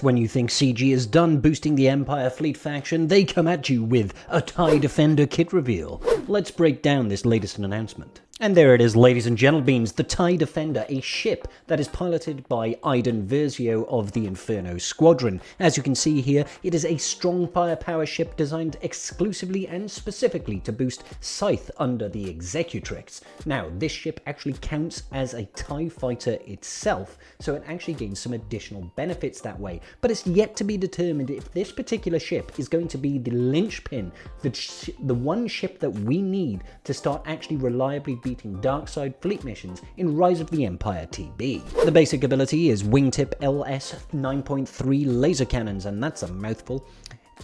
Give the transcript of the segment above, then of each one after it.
When you think CG is done boosting the Empire Fleet faction, they come at you with a TIE Defender kit reveal. Let's break down this latest announcement. And there it is, ladies and gentlebeans, the TIE Defender, a ship that is piloted by Iden Versio of the Inferno Squadron. As you can see here, it is a strong firepower ship designed exclusively and specifically to boost Scythe under the Executrix. Now, this ship actually counts as a TIE fighter itself, so it actually gains some additional benefits that way. But it's yet to be determined if this particular ship is going to be the linchpin, the one ship that we need to start actually reliably beating Darkside fleet missions in Rise of the Empire TB. The basic ability is Wingtip LS 9.3 laser cannons, and that's a mouthful.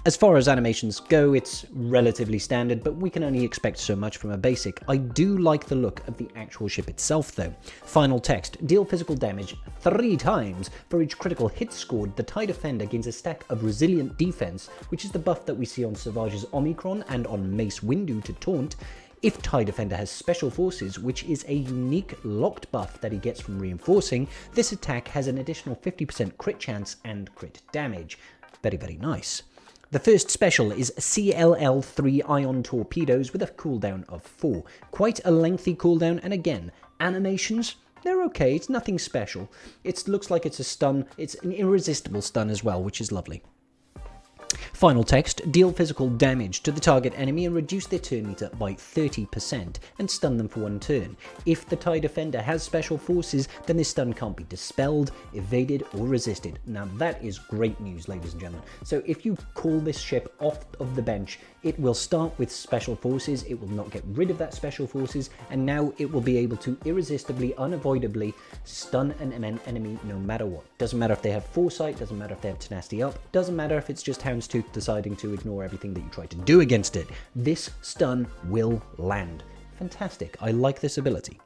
As far as animations go, it's relatively standard, but we can only expect so much from a basic. I do like the look of the actual ship itself though. Final text: deal physical damage 3 times. For each critical hit scored, the TIE Defender gains a stack of resilient defense, which is the buff that we see on Savage's Omicron and on Mace Windu to taunt. If TIE Defender has Special Forces, which is a unique locked buff that he gets from reinforcing, this attack has an additional 50% crit chance and crit damage. Very, very nice. The first special is CLL-3 Ion Torpedoes with a cooldown of 4. Quite a lengthy cooldown, and again, animations, they're okay, it's nothing special. It looks like it's a stun, it's an irresistible stun as well, which is lovely. Final text: deal physical damage to the target enemy and reduce their turn meter by 30% and stun them for 1 turn. If the TIE Defender has Special Forces, then this stun can't be dispelled, evaded or resisted. Now that is great news, ladies and gentlemen. So if you call this ship off of the bench, it will start with Special Forces, it will not get rid of that Special Forces, and now it will be able to irresistibly, unavoidably stun an enemy no matter what. Doesn't matter if they have Foresight, doesn't matter if they have Tenacity up, doesn't matter if it's just Houndstooth deciding to ignore everything that you try to do against it. This stun will land. Fantastic, I like this ability.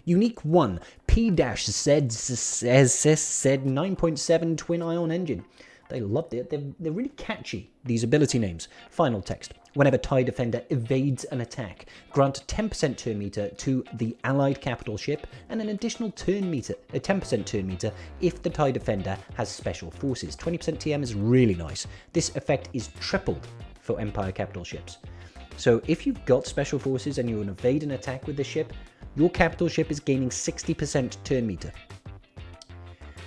Unique 1, P-Z 9.7 Twin Ion Engine. They loved it. They're really catchy, these ability names. Final text: whenever TIE Defender evades an attack, grant 10% turn meter to the allied capital ship and an additional turn meter, a 10% turn meter if the TIE Defender has Special Forces. 20% TM is really nice. This effect is tripled for Empire capital ships. So if you've got Special Forces and you evade an attack with the ship, your capital ship is gaining 60% turn meter.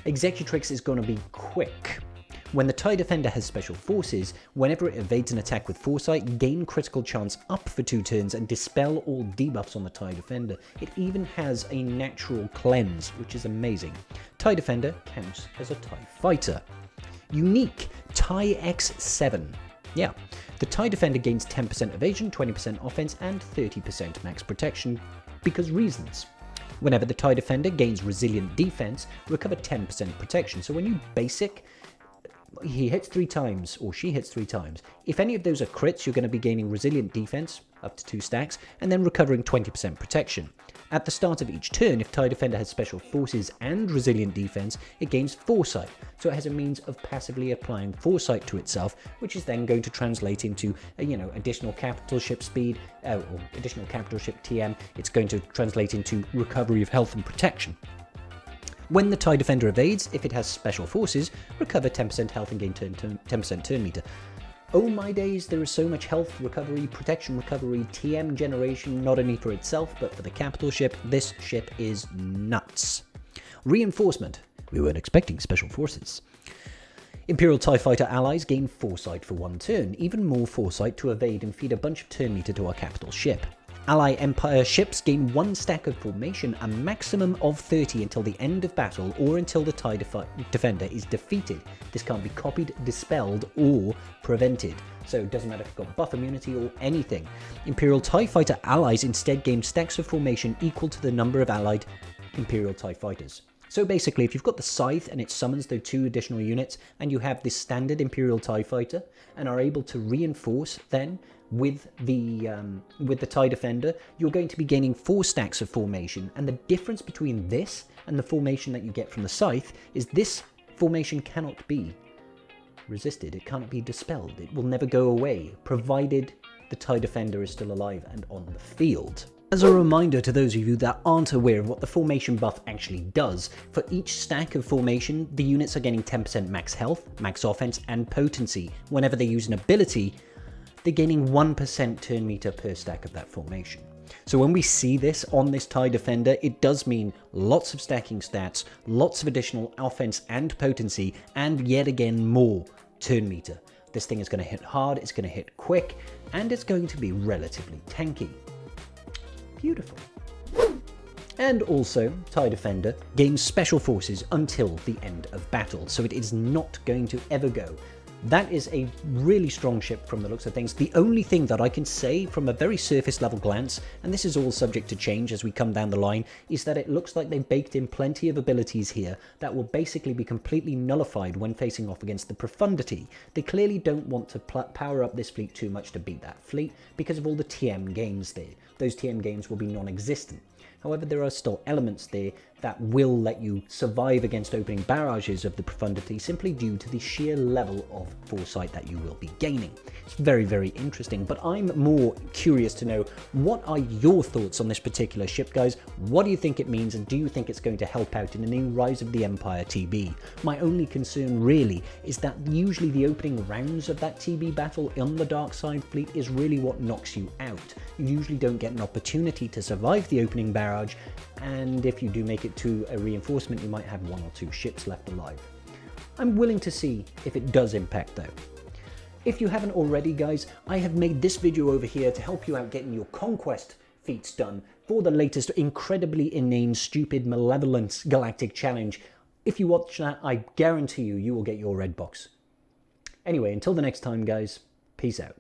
Executrix is going to be quick. When the TIE Defender has Special Forces, whenever it evades an attack with Foresight, gain critical chance up for 2 turns and dispel all debuffs on the TIE Defender. It even has a natural cleanse, which is amazing. TIE Defender counts as a TIE Fighter. Unique TIE X7. Yeah, the TIE Defender gains 10% evasion, 20% offense, and 30% max protection because reasons. Whenever the TIE Defender gains resilient defense, recover 10% protection. So when you basic, he hits 3 times, or she hits 3 times. If any of those are crits, you're going to be gaining resilient defense, up to 2 stacks, and then recovering 20% protection. At the start of each turn, if TIE Defender has Special Forces and resilient defense, it gains Foresight, so it has a means of passively applying Foresight to itself, which is then going to translate into, additional capital ship speed, or additional capital ship TM. It's going to translate into recovery of health and protection. When the TIE Defender evades, if it has Special Forces, recover 10% health and gain 10% turn meter. Oh my days, there is so much health recovery, protection recovery, TM generation, not only for itself, but for the capital ship. This ship is nuts. Reinforcement. We weren't expecting Special Forces. Imperial TIE Fighter allies gain Foresight for 1 turn, even more Foresight to evade and feed a bunch of turn meter to our capital ship. Ally Empire ships gain 1 stack of formation, a maximum of 30 until the end of battle or until the TIE Defender is defeated. This can't be copied, dispelled, or prevented. So it doesn't matter if you've got buff immunity or anything. Imperial TIE Fighter allies instead gain stacks of formation equal to the number of allied Imperial TIE Fighters. So basically, if you've got the Scythe and it summons those 2 additional units, and you have this standard Imperial TIE Fighter, and are able to reinforce then with the TIE Defender, you're going to be gaining 4 stacks of formation. And the difference between this and the formation that you get from the Scythe is this formation cannot be resisted. It cannot be dispelled. It will never go away, provided the TIE Defender is still alive and on the field. As a reminder to those of you that aren't aware of what the formation buff actually does, for each stack of formation, the units are gaining 10% max health, max offense, and potency. Whenever they use an ability, they're gaining 1% turn meter per stack of that formation. So when we see this on this TIE Defender, it does mean lots of stacking stats, lots of additional offense and potency, and yet again more turn meter. This thing is going to hit hard, it's going to hit quick, and it's going to be relatively tanky. Beautiful. And also, TIE Defender gains special forces until the end of battle, so it is not going to ever go. That is a really strong ship from the looks of things. The only thing that I can say from a very surface level glance, and this is all subject to change as we come down the line, is that it looks like they've baked in plenty of abilities here that will basically be completely nullified when facing off against the Profundity. They clearly don't want to power up this fleet too much to beat that fleet because of all the TM gains there. Those TM gains will be non-existent. However, there are still elements there that will let you survive against opening barrages of the Profundity simply due to the sheer level of foresight that you will be gaining. It's very, very interesting, but I'm more curious to know, what are your thoughts on this particular ship, guys? What do you think it means, and do you think it's going to help out in the new Rise of the Empire TB? My only concern really is that usually the opening rounds of that TB battle on the dark side fleet is really what knocks you out. You usually don't get an opportunity to survive the opening barrage, and if you do make it to a reinforcement, you might have 1 or 2 ships left alive. I'm willing to see if it does impact though. If you haven't already, guys, I have made this video over here to help you out getting your conquest feats done for the latest incredibly inane, stupid, malevolent galactic challenge. If you watch that, I guarantee you will get your red box. Anyway, until the next time, guys, peace out.